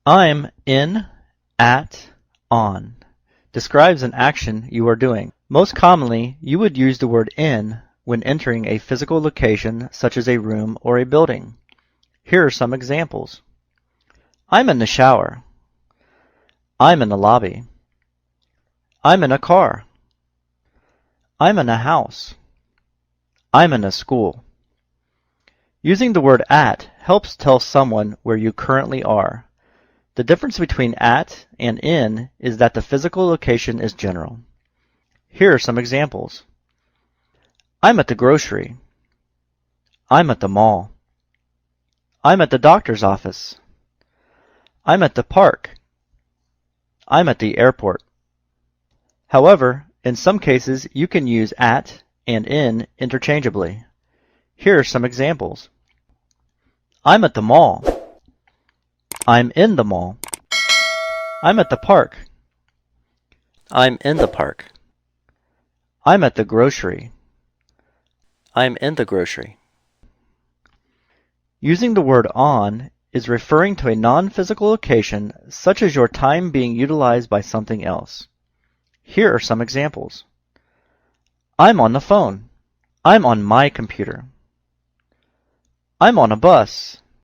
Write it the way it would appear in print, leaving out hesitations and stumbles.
I'm in, at, on describes an action you are doing. Most commonly, you would use the word in when entering a physical location such as a room or a building. Here are some examples. I'm in the shower. I'm in the lobby. I'm in a car. I'm in a house. I'm in a school. Using the word at helps tell someone where you currently are. The difference between at and in is that the physical location is general. Here are some examples. I'm at the grocery. I'm at the mall. I'm at the doctor's office. I'm at the park. I'm at the airport. However, in some cases you can use at and in interchangeably. Here are some examples. I'm at the mall. I'm in the mall. I'm at the park. I'm in the park. I'm at the grocery. I'm in the grocery. Using the word on is referring to a non-physical location such as your time being utilized by something else. Here are some examples. I'm on the phone. I'm on my computer. I'm on a bus.